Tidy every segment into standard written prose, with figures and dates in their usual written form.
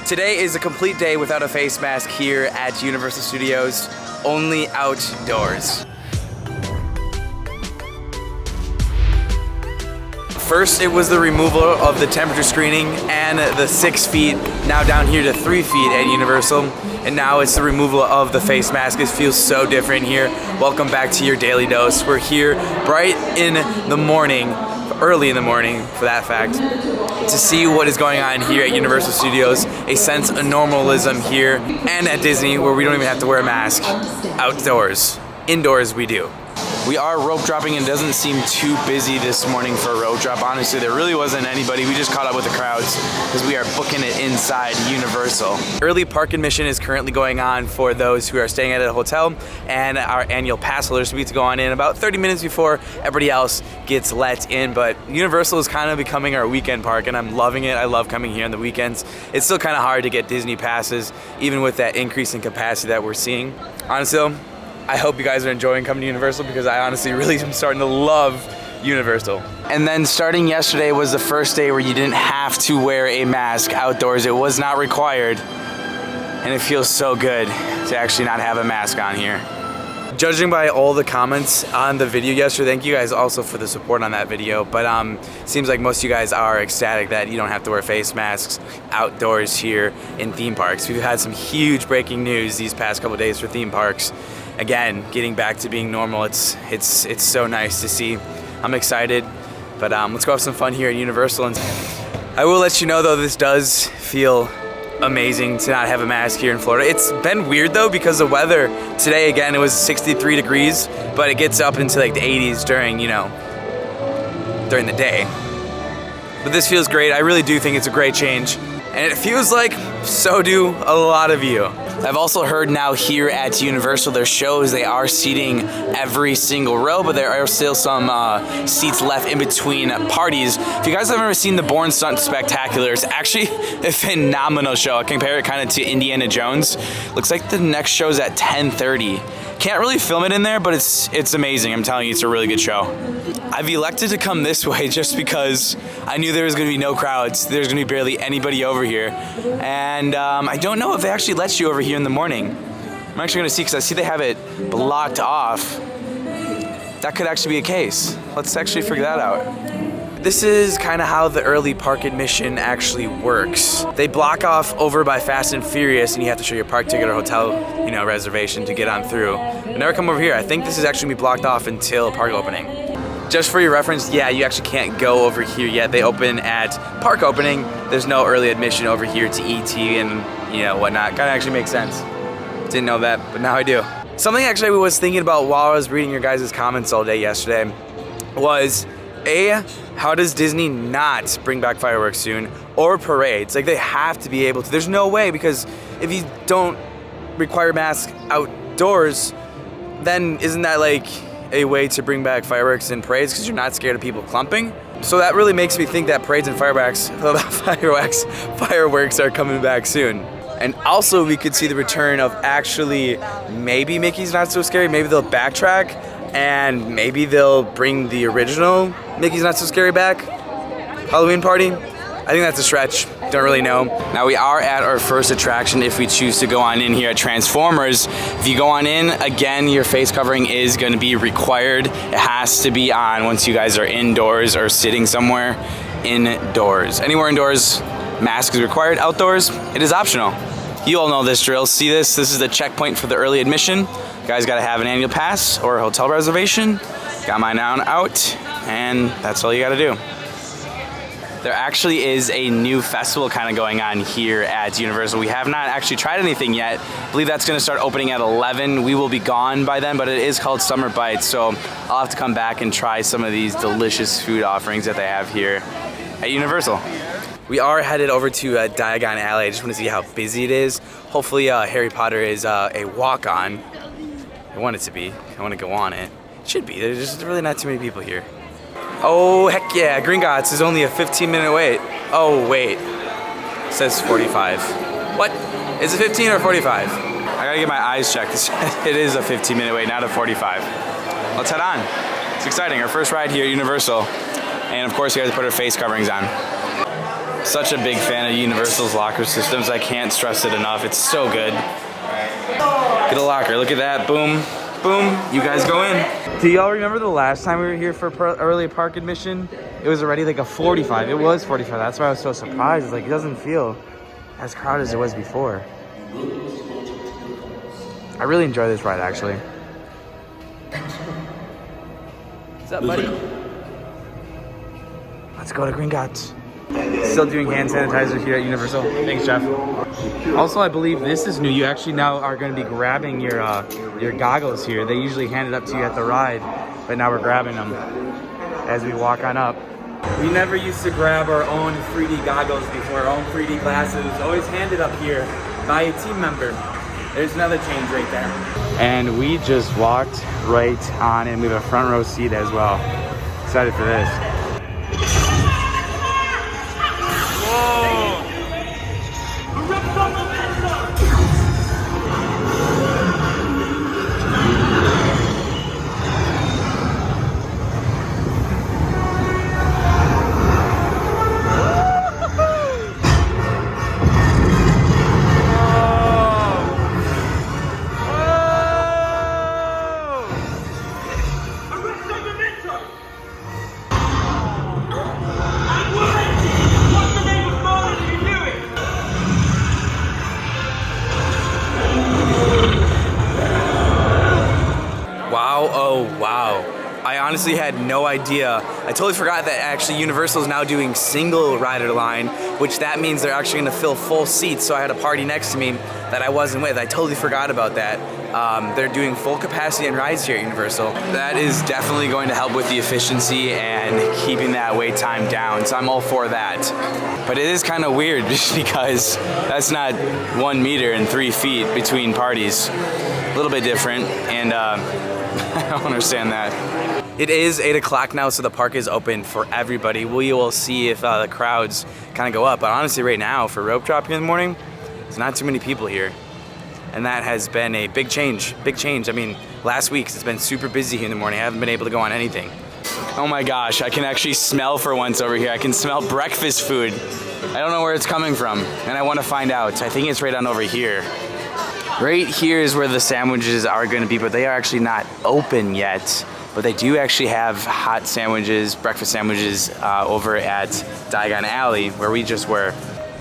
Today is a complete day without a face mask here at Universal Studios, only outdoors. First, it was the removal of the temperature screening and the 6 feet, now down here to 3 feet at Universal. And now it's the removal of the face mask. It feels so different here. Welcome back to your daily dose. We're here bright in the morning, early in the morning for that fact, to see what is going on here at Universal Studios. A sense of normalism here and at Disney where we don't even have to wear a mask. Outdoors. Indoors we do. We are rope dropping and it doesn't seem too busy this morning for a rope drop. Honestly, there really wasn't anybody. We just caught up with the crowds because we are booking it inside Universal. Early park admission is currently going on for those who are staying at a hotel, and our annual pass holders we get to go on in about 30 minutes before everybody else gets let in. But Universal is kind of becoming our weekend park and I'm loving it. I love coming here on the weekends. It's still kind of hard to get Disney passes, even with that increase in capacity that we're seeing. Honestly though, I hope you guys are enjoying coming to Universal because I honestly really am starting to love Universal. And then starting yesterday was the first day where you didn't have to wear a mask outdoors. It was not required. And it feels so good to actually not have a mask on here. Judging by all the comments on the video yesterday, thank you guys also for the support on that video, but seems like most of you guys are ecstatic that you don't have to wear face masks outdoors here in theme parks. We've had some huge breaking news these past couple days for theme parks. Again, getting back to being normal, it's so nice to see. I'm excited, but let's go have some fun here at Universal. And I will let you know though, this does feel amazing to not have a mask here in Florida. It's been weird though because the weather today, again, it was 63 degrees, but it gets up into like the 80s during, during the day. But this feels great. I really do think it's a great change. And it feels like so do a lot of you. I've also heard now here at Universal, their shows, they are seating every single row, but there are still some seats left in between parties. If you guys have ever seen the Born Stunt Spectacular, it's actually a phenomenal show. I compare it kind of to Indiana Jones. Looks like the next show's at 10:30. Can't really film it in there, but it's amazing. I'm telling you, it's a really good show. I've elected to come this way just because I knew there was going to be no crowds. There's going to be barely anybody over here. And I don't know if they actually let you over here in the morning. I'm actually going to see because I see they have it blocked off. That could actually be a case. Let's actually figure that out. This is kind of how the early park admission actually works. They block off over by Fast and Furious and you have to show your park ticket or hotel, reservation to get on through. But never come over here. I think this is actually going to be blocked off until park opening. Just for your reference, yeah, you actually can't go over here yet. They open at park opening. There's no early admission over here to ET and whatnot. Kind of actually makes sense. Didn't know that, but now I do. Something actually I was thinking about while I was reading your guys' comments all day yesterday was, how does Disney not bring back fireworks soon or parades? Like, they have to be able to. There's no way, because if you don't require masks outdoors, then isn't that like a way to bring back fireworks and parades because you're not scared of people clumping? So that really makes me think that parades and fireworks are coming back soon. And also we could see the return of actually maybe Mickey's Not So Scary. Maybe they'll backtrack and maybe they'll bring the original Mickey's Not So Scary back. Halloween party. I think that's a stretch. Don't really know. Now we are at our first attraction if we choose to go on in here at Transformers. If you go on in, again, your face covering is going to be required. It has to be on once you guys are indoors or sitting somewhere indoors. Anywhere indoors, mask is required. Outdoors, it is optional. You all know this drill. See this? This is the checkpoint for the early admission. You guys got to have an annual pass or a hotel reservation. Got mine on out, and that's all you got to do. There actually is a new festival kind of going on here at Universal. We have not actually tried anything yet. I believe that's going to start opening at 11. We will be gone by then, but it is called Summer Bites, so I'll have to come back and try some of these delicious food offerings that they have here at Universal. We are headed over to Diagon Alley. I just want to see how busy it is. Hopefully Harry Potter is a walk-on. I want it to be. I want to go on it. It should be. There's just really not too many people here. Oh, heck yeah, Gringots is only a 15-minute wait. Oh, wait. It says 45. What? Is it 15 or 45? I gotta get my eyes checked. It is a 15-minute wait, not a 45. Let's head on. It's exciting. Our first ride here at Universal. And of course, you guys put our face coverings on. Such a big fan of Universal's locker systems. I can't stress it enough. It's so good. Get a locker. Look at that. Boom. Boom. You guys go in. Do y'all remember the last time we were here for early park admission? It was already like a 45. It was 45. That's why I was so surprised. It's like it doesn't feel as crowded as it was before. I really enjoy this ride, actually. What's up, buddy? Let's go to Gringots. Still doing hand sanitizer here at Universal. Thanks, Jeff. Also, I believe this is new. You actually now are going to be grabbing your goggles here. They usually hand it up to you at the ride, but now we're grabbing them as we walk on up. We never used to grab our own 3D goggles before, our own 3D glasses. Always handed up here by a team member. There's another change right there. And we just walked right on in. We have a front row seat as well. Excited for this. I honestly had no idea. I totally forgot that actually Universal is now doing single rider line, which that means they're actually gonna fill full seats. So I had a party next to me that I wasn't with. I totally forgot about that. They're doing full capacity and rides here at Universal. That is definitely going to help with the efficiency and keeping that wait time down. So I'm all for that. But it is kind of weird just because that's not 1 meter and 3 feet between parties. A little bit different, and I don't understand that. It is 8 o'clock now, so the park is open for everybody. We will see if the crowds kind of go up. But honestly, right now, for rope drop here in the morning, there's not too many people here. And that has been a big change, I mean, last week it's been super busy here in the morning. I haven't been able to go on anything. Oh my gosh, I can actually smell for once over here. I can smell breakfast food. I don't know where it's coming from, and I want to find out. I think it's right on over here. Right here is where the sandwiches are going to be, but they are actually not open yet. But they do actually have hot sandwiches, breakfast sandwiches over at Diagon Alley, where we just were.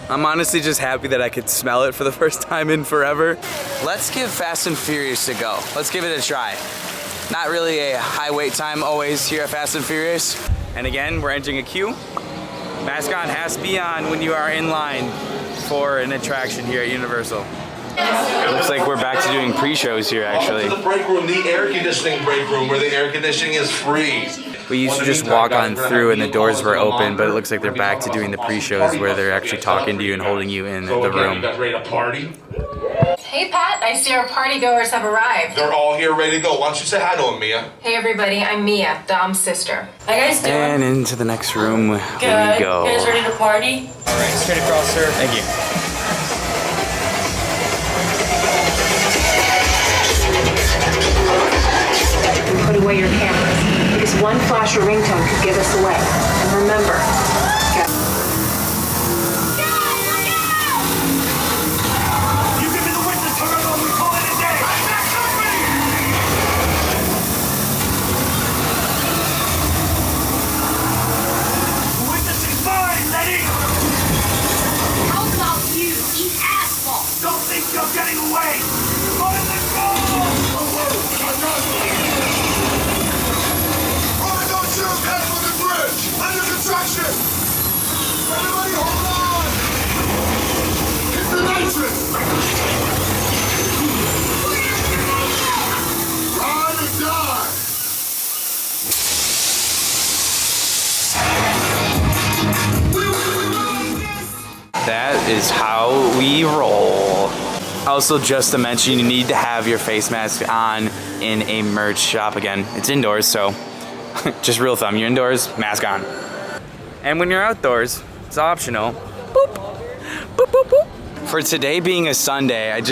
I'm honestly just happy that I could smell it for the first time in forever. Let's give Fast and Furious a go. Let's give it a try. Not really a high wait time always here at Fast and Furious. And again, we're entering a queue. Mask on has to be on when you are in line for an attraction here at Universal. Looks like we're back to doing pre-shows here, actually. To the break room, the air conditioning break room, where the air conditioning is free. We used to just walk on through and the doors were open, but it looks like they're back to doing the pre-shows where they're actually talking to you and holding you in the room. You guys ready to party? Hey Pat, I see our party goers have arrived. They're all here ready to go. Why don't you say hi to them, Mia? Hey everybody, I'm Mia, Dom's sister. How you guys doing? And into the next room we go. You guys ready to party? Alright, straight across, sir. Thank you. Put away your cameras, because one flash or ringtone could give us away. And remember, you give me the witness, Kwpallo, we call it a day. The witness is fine, lady. How about you eat asphalt? Don't think you're getting away. Find the goal. Head for the bridge! Under construction! Everybody hold on! It's the nitrous! Ride or die! That is how we roll. Also, just to mention, you need to have your face mask on in a merch shop. Again, it's indoors, so just rule of thumb, you're indoors, mask on. And when you're outdoors, it's optional. Boop, boop, boop, boop. For today being a Sunday, it's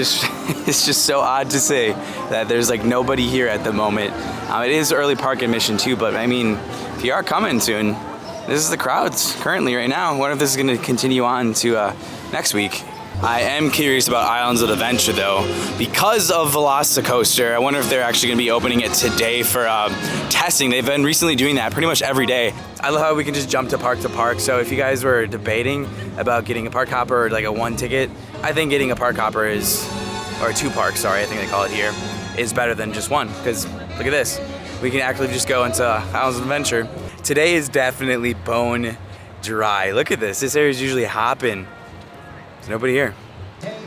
just so odd to say that there's like nobody here at the moment. It is early park admission too, but I mean, if you are coming soon, this is the crowds currently right now. I wonder if this is going to continue on to next week. I am curious about Islands of Adventure though, because of Velocicoaster. I wonder if they're actually going to be opening it today for testing. They've been recently doing that pretty much every day. I love how we can just jump to park. So if you guys were debating about getting a park hopper or like a one ticket, I think getting a park hopper is, or two parks, sorry, I think they call it here, is better than just one. Because look at this, we can actually just go into Islands of Adventure. Today is definitely bone dry. Look at this. This area is usually hopping. There's nobody here.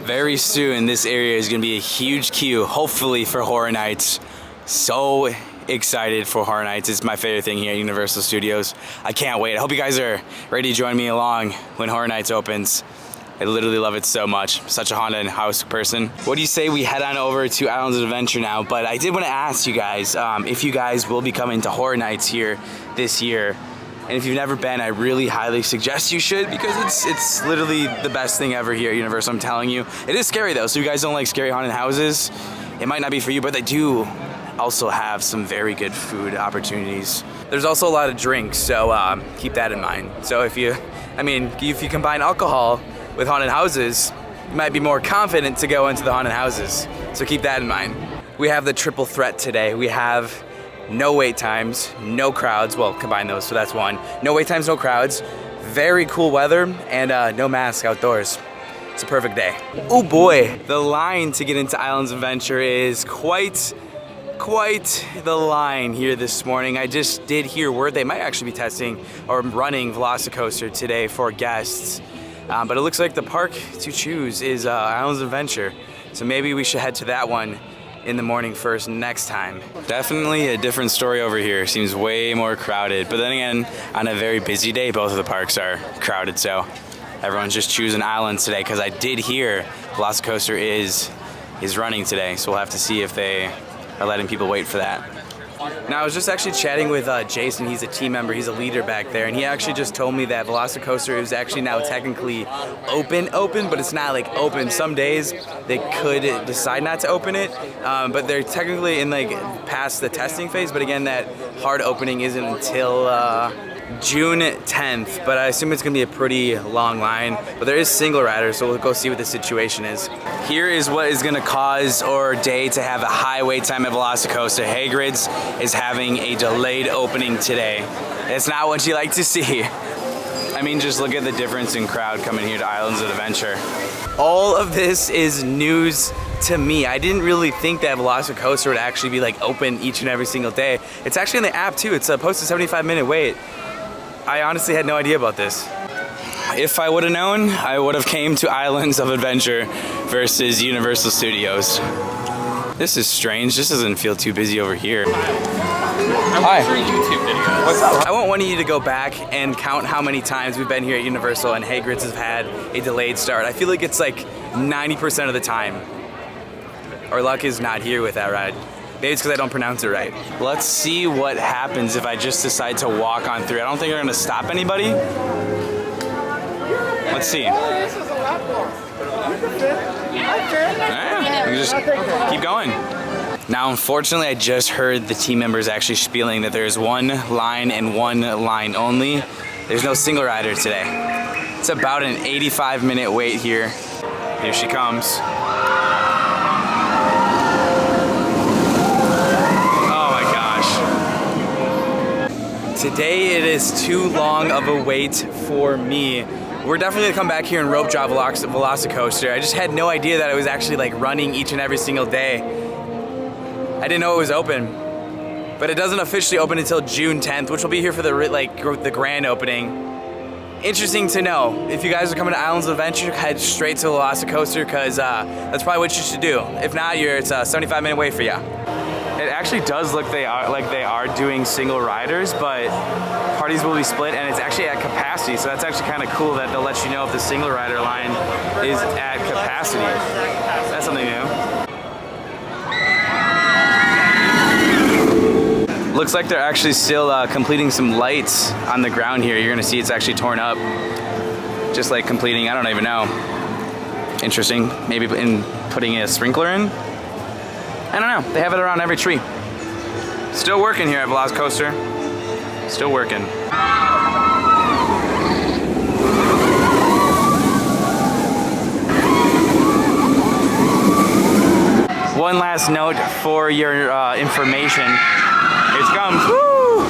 Very soon, this area is going to be a huge queue, hopefully for Horror Nights. So excited for Horror Nights. It's my favorite thing here at Universal Studios. I can't wait. I hope you guys are ready to join me along when Horror Nights opens. I literally love it so much. I'm such a haunted house person. What do you say we head on over to Islands of Adventure now? But I did want to ask you guys if you guys will be coming to Horror Nights here this year. And if you've never been, I really highly suggest you should, because it's literally the best thing ever here at Universal, I'm telling you. It is scary though, so if you guys don't like scary haunted houses, it might not be for you, but they do also have some very good food opportunities. There's also a lot of drinks, so keep that in mind. So if you combine alcohol with haunted houses, you might be more confident to go into the haunted houses. So keep that in mind. We have the triple threat today. We have no wait times, no crowds. Well, combine those, so that's one. No wait times, no crowds. Very cool weather, and no mask outdoors. It's a perfect day. Oh boy, the line to get into Islands Adventure is quite the line here this morning. I just did hear word they might actually be testing or running Velocicoaster today for guests. But it looks like the park to choose is Islands Adventure. So maybe we should head to that one in the morning first next time. Definitely a different story over here. Seems way more crowded. But then again, on a very busy day, both of the parks are crowded. So everyone's just choosing islands today, because I did hear Velocicoaster is running today. So we'll have to see if they are letting people wait for that. Now, I was just actually chatting with Jason. He's a team member, he's a leader back there, and he actually just told me that Velocicoaster is actually now technically open, but it's not like open. Some days they could decide not to open it, but they're technically in like past the testing phase. But again, that hard opening isn't until June 10th, but I assume it's gonna be a pretty long line. But there is single riders, so we'll go see what the situation is. Here is what is gonna cause our day to have a high wait time at Velocicoaster. Hagrid's is having a delayed opening today. It's not what you like to see. I mean, just look at the difference in crowd coming here to Islands of Adventure. All of this is news to me. I didn't really think that Velocicoaster would actually be like open each and every single day. It's actually in the app too. It's a posted 75-minute wait. I honestly had no idea about this. If I would have known, I would have came to Islands of Adventure versus Universal Studios. This is strange. This doesn't feel too busy over here. Hi. I want one of you to go back and count how many times we've been here at Universal and Hagrid's has had a delayed start. I feel like it's like 90% of the time. Our luck is not here with that ride. Maybe it's because I don't pronounce it right. Let's see what happens if I just decide to walk on through. I don't think they're gonna stop anybody. Let's see. Alright, we can just keep going. Now, unfortunately, I just heard the team members actually spieling that there's one line and one line only. There's no single rider today. It's about an 85-minute wait here. Here she comes. Today it is too long of a wait for me. We're definitely gonna come back here and rope drop Velocicoaster. I just had no idea that it was actually like running each and every single day. I didn't know it was open, but it doesn't officially open until June 10th, which will be here for the grand opening. Interesting to know. If you guys are coming to Islands of Adventure, head straight to Velocicoaster, because that's probably what you should do. If not, it's a 75-minute wait for you. It actually does look they are doing single riders, but parties will be split, and it's actually at capacity. So that's actually kind of cool that they'll let you know if the single rider line is at capacity. That's something new. Looks like they're actually still completing some lights on the ground here. You're gonna see it's actually torn up, just like completing. I don't even know. Interesting. Maybe in putting a sprinkler in. I don't know, they have it around every tree. Still working here at Velocicoaster. Still working. one last note for your information. Here it comes. Woo!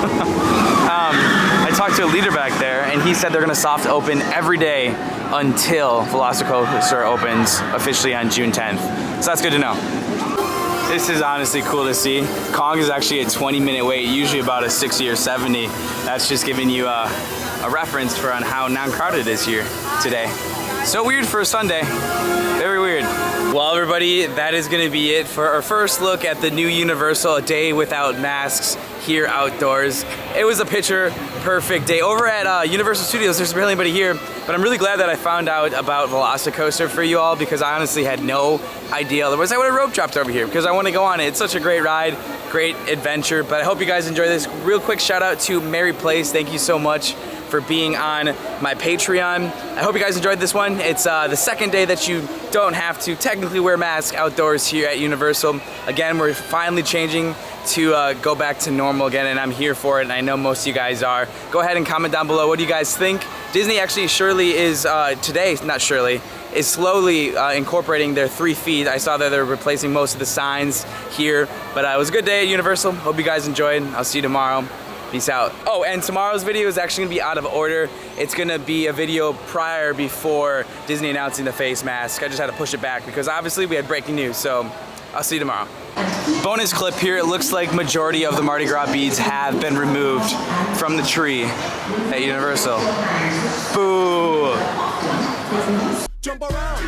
I talked to a leader back there, and he said they're gonna soft open every day until Velocicoaster opens officially on June 10th. So that's good to know. This is honestly cool to see. Kong is actually a 20-minute wait, usually about a 60 or 70. That's just giving you a reference for on how non-crowded it is here today. So weird for a Sunday. Very weird. Well, everybody, that is gonna be it for our first look at the new Universal, a day without masks here outdoors. It was a picture perfect day. Over at Universal Studios, there's barely anybody here, but I'm really glad that I found out about Velocicoaster for you all because I honestly had no idea. Otherwise, I would have rope dropped over here because I want to go on it. It's such a great ride, great adventure, but I hope you guys enjoy this. Real quick shout out to Mary Place. Thank you so much for being on my Patreon. I hope you guys enjoyed this one. It's the second day that you don't have to technically wear masks outdoors here at Universal. Again, we're finally changing to go back to normal again, and I'm here for it, and I know most of you guys are. Go ahead and comment down below. What do you guys think? Disney actually surely is, is slowly incorporating their 3 feet. I saw that they're replacing most of the signs here, but it was a good day at Universal. Hope you guys enjoyed. I'll see you tomorrow. Peace out. Oh, and tomorrow's video is actually gonna be out of order. It's gonna be a video before Disney announcing the face mask. I just had to push it back because obviously we had breaking news, so I'll see you tomorrow. Bonus clip here, it looks like majority of the Mardi Gras beads have been removed from the tree at Universal. Boo! Jump around.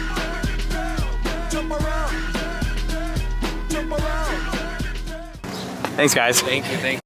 Jump around. Jump around. Thanks, guys. Thank you.